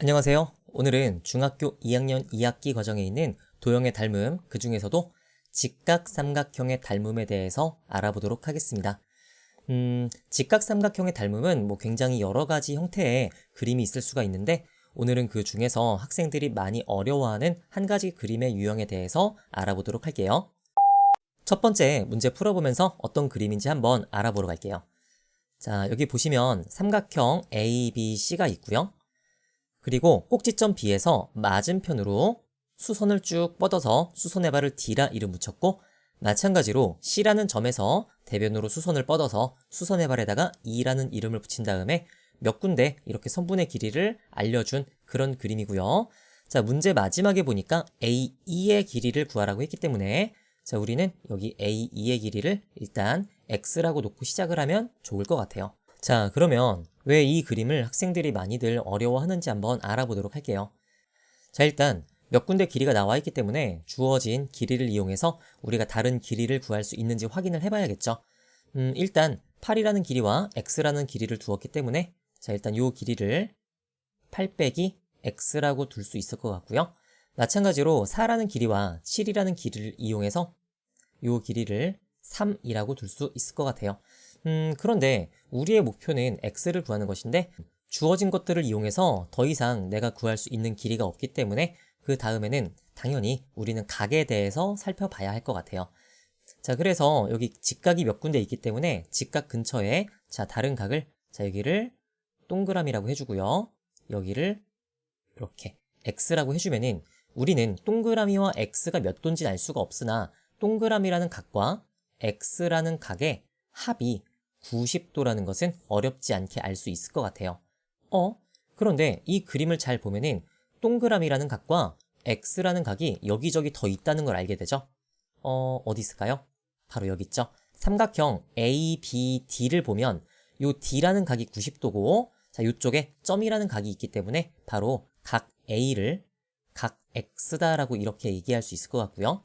안녕하세요. 오늘은 중학교 2학년 2학기 과정에 있는 도형의 닮음, 그 중에서도 직각삼각형의 닮음에 대해서 알아보도록 하겠습니다. 직각삼각형의 닮음은 굉장히 여러 가지 형태의 그림이 있을 수가 있는데 오늘은 그 중에서 학생들이 많이 어려워하는 한 가지 그림의 유형에 대해서 알아보도록 할게요. 첫 번째 문제 풀어보면서 어떤 그림인지 한번 알아보러 갈게요. 자, 여기 보시면 삼각형 ABC가 있고요. 그리고 꼭지점 B에서 맞은편으로 수선을 쭉 뻗어서 수선의 발을 D라 이름 붙였고, 마찬가지로 C라는 점에서 대변으로 수선을 뻗어서 수선의 발에다가 E라는 이름을 붙인 다음에 몇 군데 이렇게 선분의 길이를 알려준 그런 그림이고요. 자, 문제 마지막에 보니까 A2의 길이를 구하라고 했기 때문에 자, 우리는 여기 A2의 길이를 일단 X라고 놓고 시작을 하면 좋을 것 같아요. 자, 그러면 왜 이 그림을 학생들이 많이들 어려워하는지 한번 알아보도록 할게요. 자, 일단 몇 군데 길이가 나와 있기 때문에 주어진 길이를 이용해서 우리가 다른 길이를 구할 수 있는지 확인을 해봐야겠죠. 일단 8이라는 길이와 x라는 길이를 두었기 때문에 자, 일단 이 길이를 8 빼기 x라고 둘 수 있을 것 같고요. 마찬가지로 4라는 길이와 7이라는 길이를 이용해서 이 길이를 3이라고 둘 수 있을 것 같아요. 그런데 우리의 목표는 x를 구하는 것인데 주어진 것들을 이용해서 더 이상 내가 구할 수 있는 길이가 없기 때문에 그 다음에는 당연히 우리는 각에 대해서 살펴봐야 할 것 같아요. 자, 그래서 여기 직각이 몇 군데 있기 때문에 직각 근처에 자, 다른 각을 자, 여기를 동그라미라고 해주고요. 여기를 이렇게 x라고 해주면은 우리는 동그라미와 x가 몇 도인지 알 수가 없으나 동그라미라는 각과 x라는 각의 합이 90도라는 것은 어렵지 않게 알 수 있을 것 같아요. 그런데 이 그림을 잘 보면은 동그라미라는 각과 x라는 각이 여기저기 더 있다는 걸 알게 되죠. 어디 있을까요? 바로 여기 있죠. 삼각형 ABD를 보면 요 D라는 각이 90도고 자, 이쪽에 점이라는 각이 있기 때문에 바로 각 A를 각 X다라고 이렇게 얘기할 수 있을 것 같고요.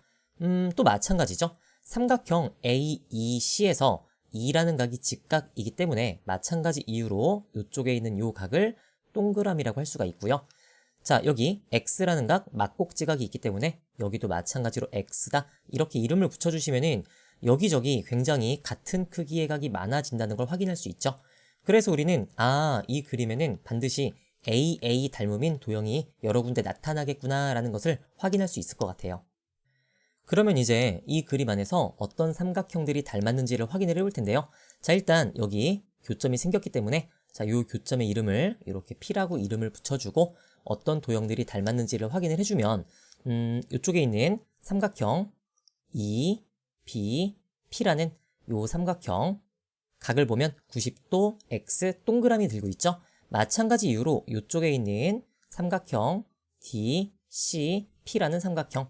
또 마찬가지죠. 삼각형 AEC에서 E라는 각이 직각이기 때문에 마찬가지 이유로 이쪽에 있는 이 각을 동그라미라고 할 수가 있고요. 자, 여기 X라는 각, 막곡지각이 있기 때문에 여기도 마찬가지로 X다. 이렇게 이름을 붙여주시면은 여기저기 굉장히 같은 크기의 각이 많아진다는 걸 확인할 수 있죠. 그래서 우리는 이 그림에는 반드시 AA 닮음인 도형이 여러 군데 나타나겠구나 라는 것을 확인할 수 있을 것 같아요. 그러면 이제 이 그림 안에서 어떤 삼각형들이 닮았는지를 확인을 해볼 텐데요. 자, 일단 여기 교점이 생겼기 때문에 자, 이 교점의 이름을 이렇게 P라고 이름을 붙여주고 어떤 도형들이 닮았는지를 확인을 해주면 이쪽에 있는 삼각형 E, B, P라는 이 삼각형 각을 보면 90도 X 동그라미 들고 있죠. 마찬가지 이유로 이쪽에 있는 삼각형 D, C, P라는 삼각형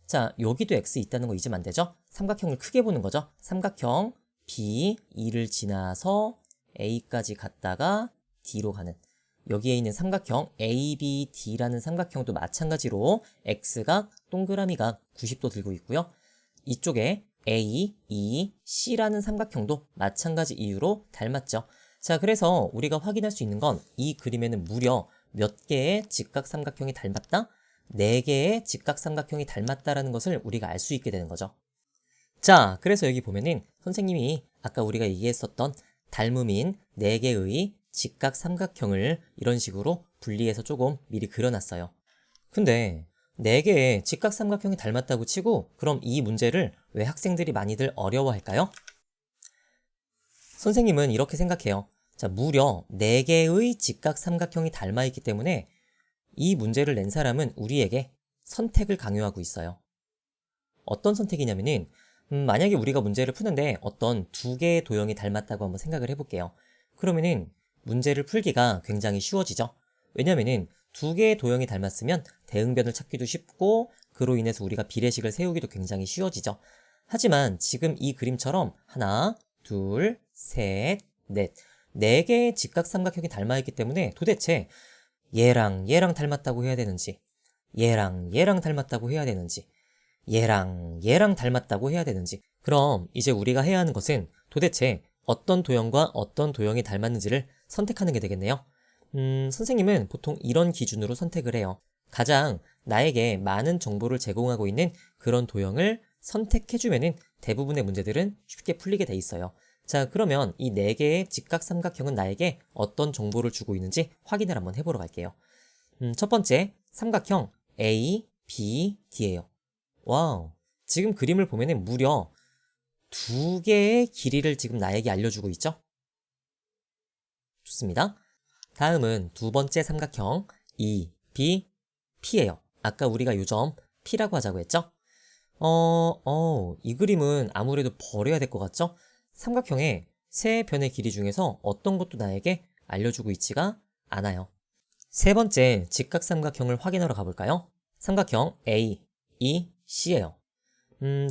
자, 여기도 X 있다는 거 잊으면 안 되죠? 삼각형을 크게 보는 거죠. 삼각형 B, E를 지나서 A까지 갔다가 D로 가는 여기에 있는 삼각형 ABD라는 삼각형도 마찬가지로 X각, 동그라미각 90도 들고 있고요. 이쪽에 A, E, C라는 삼각형도 마찬가지 이유로 닮았죠. 자, 그래서 우리가 확인할 수 있는 건 이 그림에는 무려 몇 개의 직각삼각형이 닮았다? 4개의 직각삼각형이 닮았다라는 것을 우리가 알 수 있게 되는 거죠. 자, 그래서 여기 보면은 선생님이 아까 우리가 얘기했었던 닮음인 4개의 직각삼각형을 이런 식으로 분리해서 조금 미리 그려놨어요. 근데 4개의 직각삼각형이 닮았다고 치고 그럼 이 문제를 왜 학생들이 많이들 어려워할까요? 선생님은 이렇게 생각해요. 자, 무려 4개의 직각삼각형이 닮아있기 때문에 이 문제를 낸 사람은 우리에게 선택을 강요하고 있어요. 어떤 선택이냐면은 만약에 우리가 문제를 푸는데 어떤 2개의 도형이 닮았다고 한번 생각을 해볼게요. 그러면은 문제를 풀기가 굉장히 쉬워지죠. 왜냐면은 2개의 도형이 닮았으면 대응변을 찾기도 쉽고 그로 인해서 우리가 비례식을 세우기도 굉장히 쉬워지죠. 하지만 지금 이 그림처럼 하나, 둘, 셋, 넷 4개의 직각삼각형이 닮아있기 때문에 도대체 얘랑 얘랑 닮았다고 해야 되는지 얘랑 얘랑 닮았다고 해야 되는지 얘랑 얘랑 닮았다고 해야 되는지 그럼 이제 우리가 해야 하는 것은 도대체 어떤 도형과 어떤 도형이 닮았는지를 선택하는 게 되겠네요. 선생님은 보통 이런 기준으로 선택을 해요. 가장 나에게 많은 정보를 제공하고 있는 그런 도형을 선택해주면은 대부분의 문제들은 쉽게 풀리게 돼 있어요. 자, 그러면 이 4개의 직각삼각형은 나에게 어떤 정보를 주고 있는지 확인을 한번 해보러 갈게요. 첫 번째, 삼각형 A, B, D예요. 와우, 지금 그림을 보면은 무려 2개의 길이를 지금 나에게 알려주고 있죠? 좋습니다. 다음은 두 번째 삼각형 E, B, P예요. 아까 우리가 요점 P라고 하자고 했죠? 이 그림은 아무래도 버려야 될 것 같죠? 삼각형의 세 변의 길이 중에서 어떤 것도 나에게 알려주고 있지가 않아요. 세 번째 직각삼각형을 확인하러 가볼까요? 삼각형 A, E, C예요.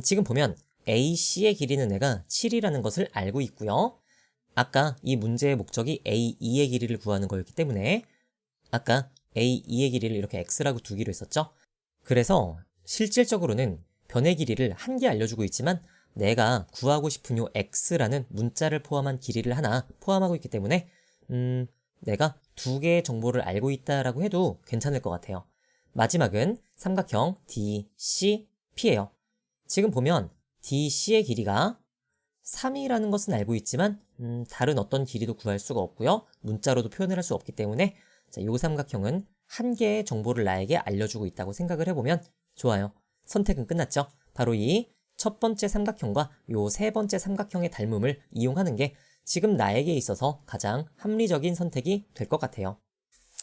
지금 보면 AC의 길이는 내가 7이라는 것을 알고 있고요. 아까 이 문제의 목적이 AE의 길이를 구하는 거였기 때문에 아까 AE의 길이를 이렇게 X라고 두기로 했었죠. 그래서 실질적으로는 변의 길이를 한 개 알려주고 있지만 내가 구하고 싶은 요 X라는 문자를 포함한 길이를 하나 포함하고 있기 때문에 내가 2개의 정보를 알고 있다라고 해도 괜찮을 것 같아요. 마지막은 삼각형 DCP예요. 지금 보면 DC의 길이가 3이라는 것은 알고 있지만 다른 어떤 길이도 구할 수가 없고요. 문자로도 표현을 할 수 없기 때문에 자, 이 삼각형은 한 개의 정보를 나에게 알려주고 있다고 생각을 해보면 좋아요. 선택은 끝났죠. 바로 이 첫 번째 삼각형과 요 세 번째 삼각형의 닮음을 이용하는 게 지금 나에게 있어서 가장 합리적인 선택이 될 것 같아요.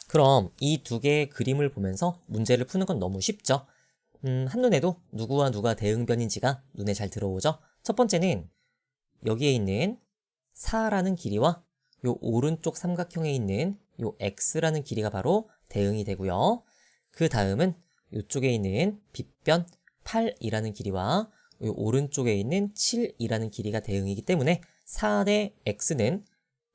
그럼 이 2개의 그림을 보면서 문제를 푸는 건 너무 쉽죠? 한눈에도 누구와 누가 대응변인지가 눈에 잘 들어오죠? 첫 번째는 여기에 있는 4라는 길이와 요 오른쪽 삼각형에 있는 요 x라는 길이가 바로 대응이 되고요. 그 다음은 이쪽에 있는 빗변 8이라는 길이와 요 오른쪽에 있는 7이라는 길이가 대응이기 때문에 4대 x는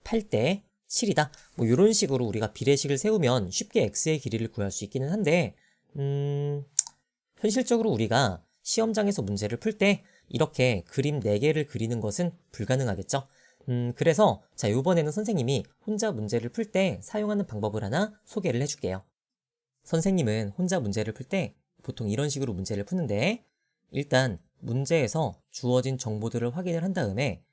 8대 7이다. 뭐 이런 식으로 우리가 비례식을 세우면 쉽게 x의 길이를 구할 수 있기는 한데 현실적으로 우리가 시험장에서 문제를 풀 때 이렇게 그림 4개를 그리는 것은 불가능하겠죠? 그래서 자, 이번에는 선생님이 혼자 문제를 풀 때 사용하는 방법을 하나 소개를 해줄게요. 선생님은 혼자 문제를 풀 때 보통 이런 식으로 문제를 푸는데 일단 문제에서 주어진 정보들을 확인을 한 다음에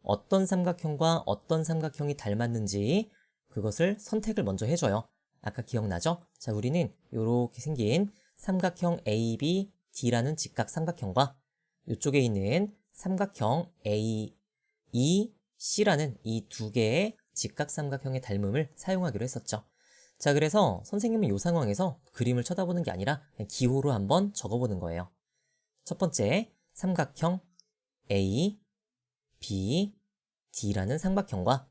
어떤 삼각형과 어떤 삼각형이 닮았는지 그것을 선택을 먼저 해줘요. 아까 기억나죠? 자, 우리는 이렇게 생긴 삼각형 ABD라는 직각삼각형과 이쪽에 있는 삼각형 AEC라는 이 2개의 직각삼각형의 닮음을 사용하기로 했었죠. 자, 그래서 선생님은 이 상황에서 그림을 쳐다보는 게 아니라 그냥 기호로 한번 적어보는 거예요. 첫 번째, 삼각형 A, B, D라는 삼각형과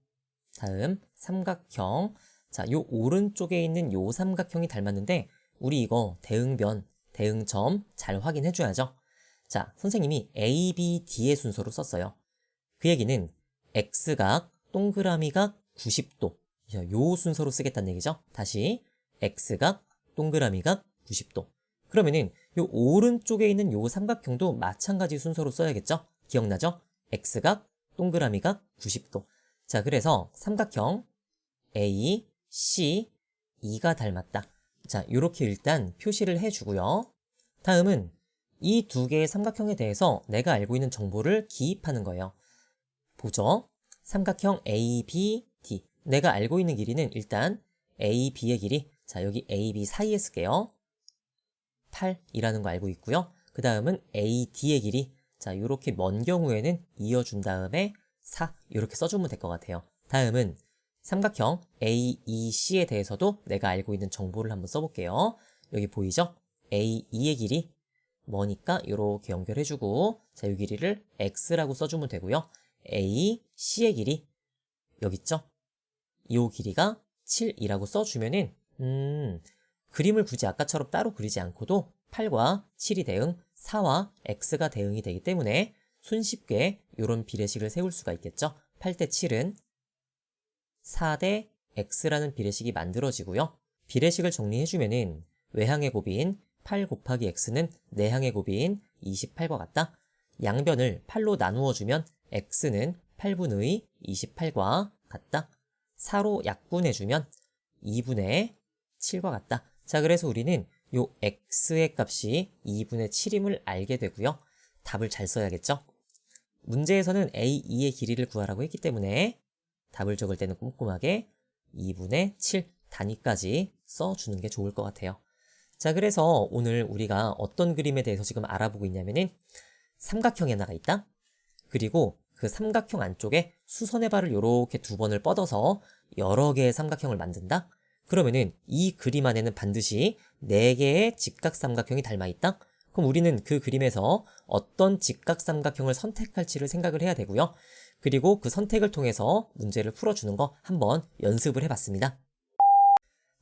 다음 삼각형, 자, 요 오른쪽에 있는 요 삼각형이 닮았는데 우리 이거 대응변, 대응점 잘 확인해 줘야죠. 자, 선생님이 A, B, D의 순서로 썼어요. 그 얘기는 X각, 동그라미각 90도 요 순서로 쓰겠다는 얘기죠. 다시 X각, 동그라미각 90도. 그러면은 요 오른쪽에 있는 요 삼각형도 마찬가지 순서로 써야겠죠? 기억나죠? X각, 동그라미각 90도. 자, 그래서 삼각형 A, C, E가 닮았다. 자, 요렇게 일단 표시를 해주고요. 다음은 이 2개의 삼각형에 대해서 내가 알고 있는 정보를 기입하는 거예요. 보죠. 삼각형 ABD. 내가 알고 있는 길이는 일단 AB의 길이, 자, 여기 AB 사이에 쓸게요. 8이라는 거 알고 있고요. 그 다음은 AD의 길이, 자, 요렇게 먼 경우에는 이어준 다음에 4, 이렇게 써주면 될 것 같아요. 다음은 삼각형 AEC에 대해서도 내가 알고 있는 정보를 한번 써볼게요. 여기 보이죠? AE의 길이 뭐니까 이렇게 연결해주고, 자, 이 길이를 X라고 써주면 되고요. AC의 길이 여기 있죠? 이 길이가 7이라고 써주면은 그림을 굳이 아까처럼 따로 그리지 않고도 8과 7이 대응, 4와 X가 대응이 되기 때문에 손쉽게 이런 비례식을 세울 수가 있겠죠? 8대 7은 4대 X라는 비례식이 만들어지고요. 비례식을 정리해주면은 외항의 곱인 8 곱하기 X는 내항의 곱인 28과 같다. 양변을 8로 나누어주면 X는 8분의 28과 같다. 4로 약분해주면 2분의 7과 같다. 자, 그래서 우리는 요 x의 값이 2분의 7임을 알게 되고요. 답을 잘 써야겠죠? 문제에서는 a2의 길이를 구하라고 했기 때문에 답을 적을 때는 꼼꼼하게 2분의 7 단위까지 써주는 게 좋을 것 같아요. 자, 그래서 오늘 우리가 어떤 그림에 대해서 지금 알아보고 있냐면은 삼각형이 하나가 있다. 그리고 그 삼각형 안쪽에 수선의 발을 이렇게 2번을 뻗어서 여러 개의 삼각형을 만든다. 그러면은 이 그림 안에는 반드시 4개의 직각삼각형이 닮아있다. 그럼 우리는 그 그림에서 어떤 직각삼각형을 선택할지를 생각을 해야 되고요. 그리고 그 선택을 통해서 문제를 풀어주는 거 한번 연습을 해봤습니다.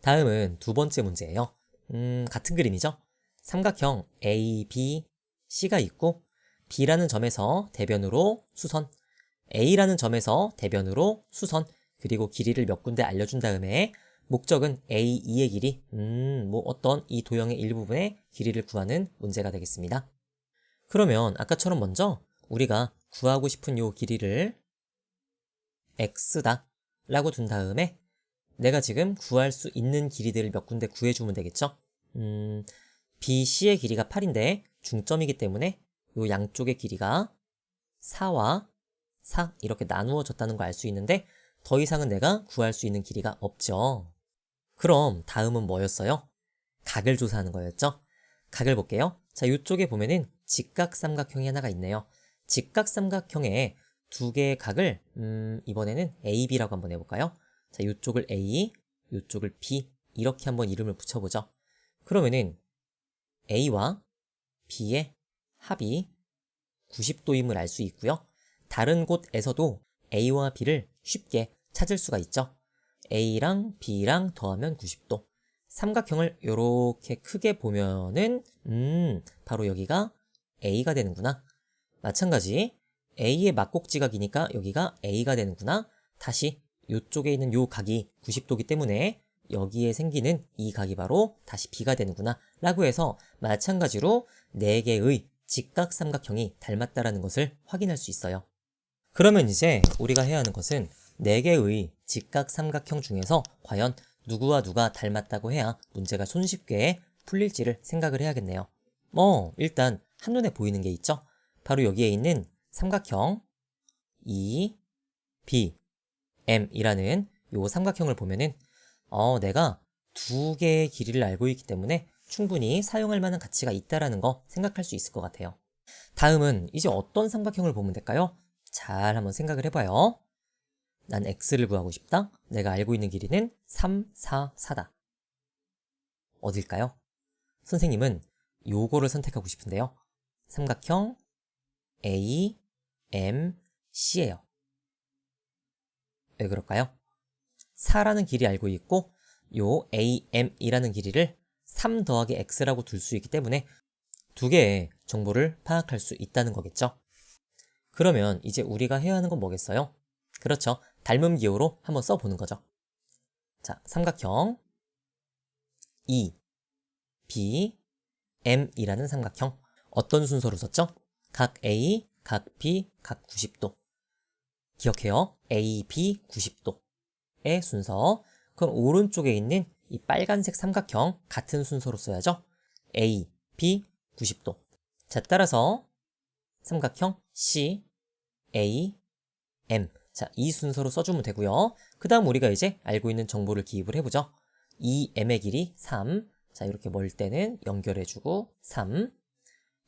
다음은 2번째 문제예요. 같은 그림이죠. 삼각형 A, B, C가 있고 B라는 점에서 대변으로 수선, A라는 점에서 대변으로 수선, 그리고 길이를 몇 군데 알려준 다음에 목적은 A2의 길이, 어떤 이 도형의 일부분의 길이를 구하는 문제가 되겠습니다. 그러면 아까처럼 먼저 우리가 구하고 싶은 요 길이를 x다 라고 둔 다음에 내가 지금 구할 수 있는 길이들을 몇 군데 구해주면 되겠죠? BC의 길이가 8인데 중점이기 때문에 요 양쪽의 길이가 4와 4 이렇게 나누어졌다는 걸 알 수 있는데 더 이상은 내가 구할 수 있는 길이가 없죠. 그럼 다음은 뭐였어요? 각을 조사하는 거였죠? 각을 볼게요. 자, 이쪽에 보면은 직각삼각형이 하나가 있네요. 직각삼각형에 2개의 각을 이번에는 AB라고 한번 해볼까요? 자, 이쪽을 A, 이쪽을 B 이렇게 한번 이름을 붙여보죠. 그러면은 A와 B의 합이 90도임을 알 수 있고요. 다른 곳에서도 A와 B를 쉽게 찾을 수가 있죠. A랑 B랑 더하면 90도. 삼각형을 이렇게 크게 보면은 바로 여기가 A가 되는구나. 마찬가지 A의 막곡지각이니까 여기가 A가 되는구나. 다시 이쪽에 있는 요 각이 90도기 때문에 여기에 생기는 이 각이 바로 다시 B가 되는구나 라고 해서 마찬가지로 4개의 직각삼각형이 닮았다라는 것을 확인할 수 있어요. 그러면 이제 우리가 해야 하는 것은 4개의 직각삼각형 중에서 과연 누구와 누가 닮았다고 해야 문제가 손쉽게 풀릴지를 생각을 해야겠네요. 일단 한눈에 보이는 게 있죠? 바로 여기에 있는 삼각형 E, B, M이라는 요 삼각형을 보면은 내가 2개의 길이를 알고 있기 때문에 충분히 사용할 만한 가치가 있다라는 거 생각할 수 있을 것 같아요. 다음은 이제 어떤 삼각형을 보면 될까요? 잘 한번 생각을 해봐요. 난 x를 구하고 싶다. 내가 알고 있는 길이는 3, 4, 4다. 어딜까요? 선생님은 요거를 선택하고 싶은데요. 삼각형 A, M, C예요. 왜 그럴까요? 4라는 길이 알고 있고 요 AM이라는 길이를 3 더하기 x라고 둘 수 있기 때문에 2개의 정보를 파악할 수 있다는 거겠죠. 그러면 이제 우리가 해야 하는 건 뭐겠어요? 그렇죠. 닮음 기호로 한번 써보는 거죠. 자, 삼각형 E, B, M이라는 삼각형 어떤 순서로 썼죠? 각 A, 각 B, 각 90도. 기억해요. A, B, 90도의 순서. 그럼 오른쪽에 있는 이 빨간색 삼각형 같은 순서로 써야죠. A, B, 90도. 자, 따라서 삼각형 C, A, M. 자, 이 순서로 써주면 되고요. 그 다음 우리가 이제 알고 있는 정보를 기입을 해보죠. 이 M의 길이 3. 자, 이렇게 멀 때는 연결해주고 3.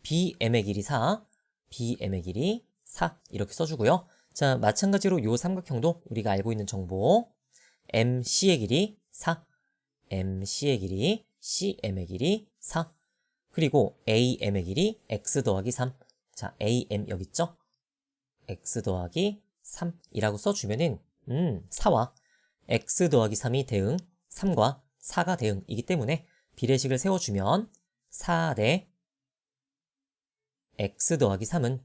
BM의 길이 4. BM의 길이 4. 이렇게 써주고요. 자, 마찬가지로 이 삼각형도 우리가 알고 있는 정보 MC의 길이 4. MC의 길이 CM의 길이 4. 그리고 AM의 길이 X 더하기 3. 자, AM 여기 있죠? X 더하기 3이라고 써주면은 4와 X 더하기 3이 대응, 3과 4가 대응이기 때문에 비례식을 세워주면 4대 X 더하기 3은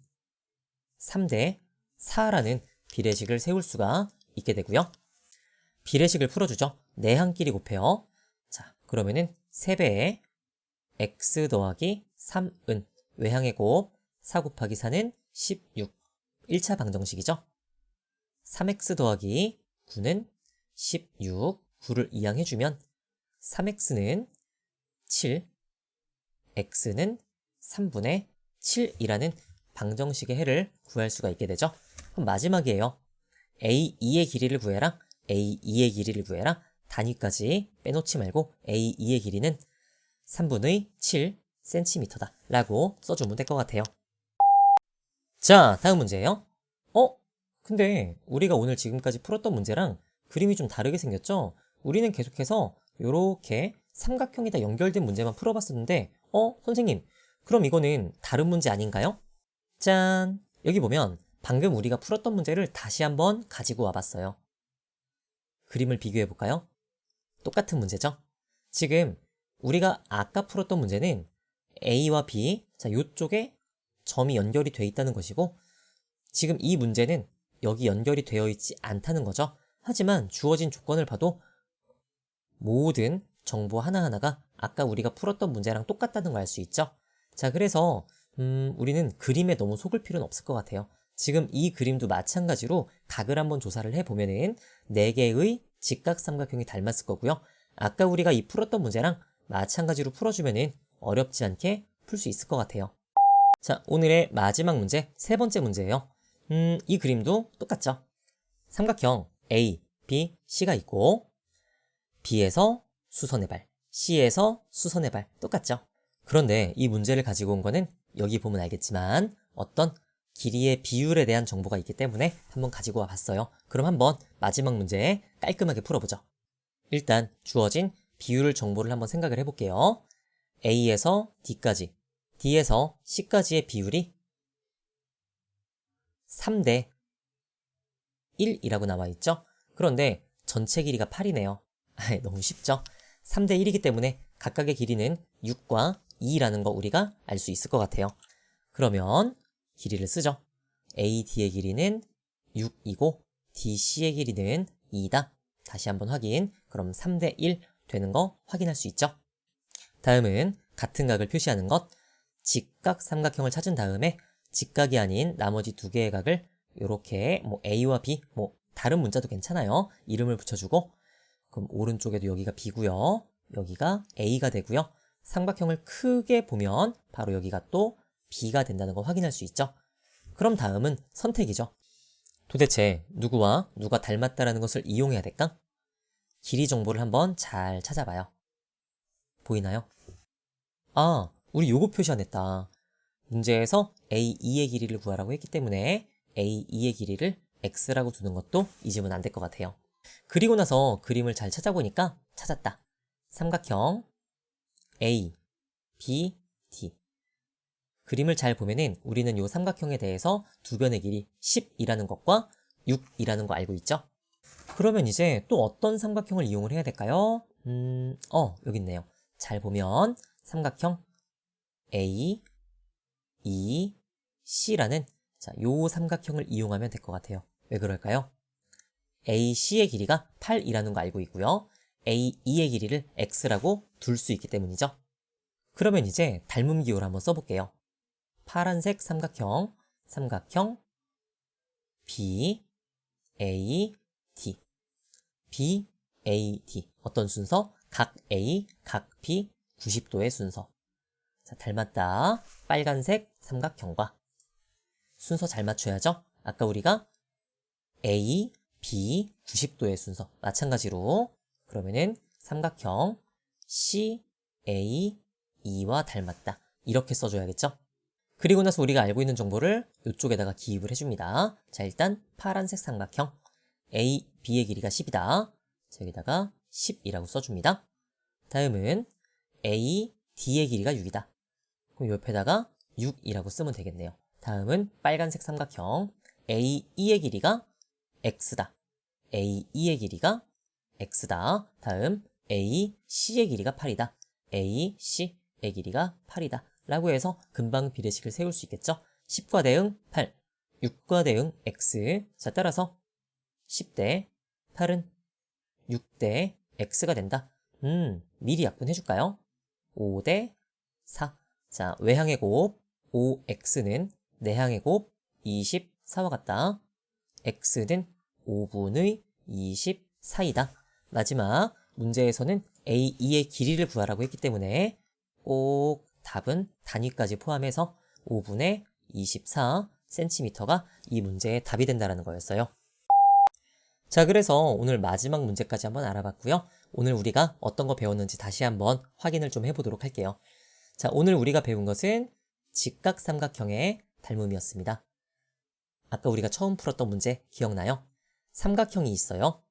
3대 4라는 비례식을 세울 수가 있게 되고요. 비례식을 풀어주죠. 내항끼리 곱해요. 자, 그러면은 3배의 X 더하기 3은 외항의 곱 4 곱하기 4는 16. 1차 방정식이죠. 3x 더하기 9는 16. 9를 이항해주면 3x는 7, x는 3분의 7이라는 방정식의 해를 구할 수가 있게 되죠. 그럼 마지막이에요. a2의 길이를 구해라. a2의 길이를 구해라. 단위까지 빼놓지 말고 a2의 길이는 3분의 7cm다 라고 써주면 될 것 같아요. 자, 다음 문제예요. 근데 우리가 오늘 지금까지 풀었던 문제랑 그림이 좀 다르게 생겼죠? 우리는 계속해서 이렇게 삼각형이 다 연결된 문제만 풀어봤었는데 선생님, 그럼 이거는 다른 문제 아닌가요? 짠! 여기 보면 방금 우리가 풀었던 문제를 다시 한번 가지고 와봤어요. 그림을 비교해 볼까요? 똑같은 문제죠? 지금 우리가 아까 풀었던 문제는 A와 B, 자, 요쪽에 점이 연결이 돼 있다는 것이고, 지금 이 문제는 여기 연결이 되어 있지 않다는 거죠. 하지만 주어진 조건을 봐도 모든 정보 하나하나가 아까 우리가 풀었던 문제랑 똑같다는 걸 알 수 있죠. 자, 그래서 우리는 그림에 너무 속을 필요는 없을 것 같아요. 지금 이 그림도 마찬가지로 각을 한번 조사를 해보면은 4개의 직각삼각형이 닮았을 거고요. 아까 우리가 이 풀었던 문제랑 마찬가지로 풀어주면은 어렵지 않게 풀 수 있을 것 같아요. 자, 오늘의 마지막 문제, 3번째 문제예요. 이 그림도 똑같죠? 삼각형 A, B, C가 있고 B에서 수선의 발, C에서 수선의 발 똑같죠? 그런데 이 문제를 가지고 온 거는 여기 보면 알겠지만 어떤 길이의 비율에 대한 정보가 있기 때문에 한번 가지고 와 봤어요. 그럼 한번 마지막 문제 깔끔하게 풀어보죠. 일단 주어진 비율 정보를 한번 생각을 해볼게요. A에서 D까지, D에서 C까지의 비율이 3대 1이라고 나와 있죠? 그런데 전체 길이가 8이네요. 너무 쉽죠? 3대 1이기 때문에 각각의 길이는 6과 2라는 거 우리가 알 수 있을 것 같아요. 그러면 길이를 쓰죠. AD의 길이는 6이고 DC의 길이는 2다. 다시 한번 확인. 그럼 3대 1 되는 거 확인할 수 있죠. 다음은 같은 각을 표시하는 것. 직각 삼각형을 찾은 다음에 직각이 아닌 나머지 2개의 각을 이렇게 A와 B, 다른 문자도 괜찮아요. 이름을 붙여주고 그럼 오른쪽에도 여기가 B고요. 여기가 A가 되고요. 삼각형을 크게 보면 바로 여기가 또 B가 된다는 걸 확인할 수 있죠. 그럼 다음은 선택이죠. 도대체 누구와 누가 닮았다라는 것을 이용해야 될까? 길이 정보를 한번 잘 찾아봐요. 보이나요? 아, 우리 요거 표시 안 했다. 문제에서 A2의 길이를 구하라고 했기 때문에 A2의 길이를 X라고 두는 것도 잊으면 안 될 것 같아요. 그리고 나서 그림을 잘 찾아보니까 찾았다. 삼각형 A, B, D. 그림을 잘 보면은 우리는 이 삼각형에 대해서 두 변의 길이 10이라는 것과 6이라는 거 알고 있죠? 그러면 이제 또 어떤 삼각형을 이용을 해야 될까요? 여기 있네요. 잘 보면 삼각형 A, E, C라는 요 삼각형을 이용하면 될 것 같아요. 왜 그럴까요? AC의 길이가 8이라는 거 알고 있고요. AE의 길이를 X라고 둘 수 있기 때문이죠. 그러면 이제 닮음 기호를 한번 써볼게요. 파란색 삼각형 B, A, D. B, A, D. 어떤 순서? 각 A, 각 B, 90도의 순서. 자, 닮았다. 빨간색 삼각형과 순서 잘 맞춰야죠. 아까 우리가 A, B, 90도의 순서. 마찬가지로 그러면은 삼각형 C, A, E와 닮았다. 이렇게 써줘야겠죠. 그리고 나서 우리가 알고 있는 정보를 이쪽에다가 기입을 해줍니다. 자, 일단 파란색 삼각형 A, B의 길이가 10이다. 자, 여기다가 10이라고 써줍니다. 다음은 A, D의 길이가 6이다. 그럼 옆에다가 6이라고 쓰면 되겠네요. 다음은 빨간색 삼각형 A, E의 길이가 X다. A, E의 길이가 X다. 다음 A, C의 길이가 8이다. A, C의 길이가 8이다. 라고 해서 금방 비례식을 세울 수 있겠죠? 10과 대응 8, 6과 대응 X. 자, 따라서 10대 8은 6대 X가 된다. 미리 약분해줄까요? 5대 4. 자, 외항의 곱 5X는 내항의 곱 24와 같다. X는 5분의 24이다. 마지막 문제에서는 A2의 길이를 구하라고 했기 때문에 꼭 답은 단위까지 포함해서 5분의 24cm가 이 문제의 답이 된다는 거였어요. 자, 그래서 오늘 마지막 문제까지 한번 알아봤고요. 오늘 우리가 어떤 거 배웠는지 다시 한번 확인을 좀 해보도록 할게요. 자, 오늘 우리가 배운 것은 직각삼각형의 닮음이었습니다. 아까 우리가 처음 풀었던 문제 기억나요? 삼각형이 있어요.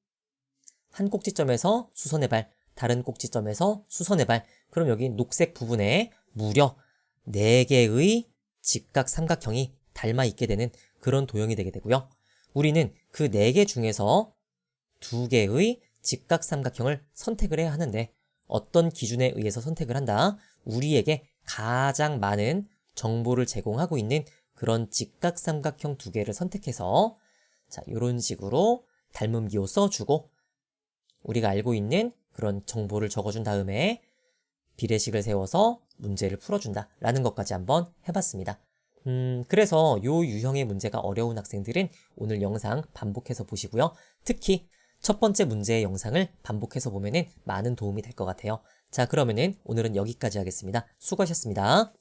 한 꼭지점에서 수선의 발, 다른 꼭지점에서 수선의 발. 그럼 여기 녹색 부분에 무려 4개의 직각삼각형이 닮아 있게 되는 그런 도형이 되게 되고요. 우리는 그 4개 중에서 2개의 직각삼각형을 선택을 해야 하는데 어떤 기준에 의해서 선택을 한다? 우리에게 가장 많은 정보를 제공하고 있는 그런 직각삼각형 2개를 선택해서 자, 이런 식으로 닮음기호 써주고 우리가 알고 있는 그런 정보를 적어준 다음에 비례식을 세워서 문제를 풀어준다 라는 것까지 한번 해봤습니다. 그래서 요 유형의 문제가 어려운 학생들은 오늘 영상 반복해서 보시고요. 특히 첫 번째 문제의 영상을 반복해서 보면은 많은 도움이 될 것 같아요. 자, 그러면은 오늘은 여기까지 하겠습니다. 수고하셨습니다.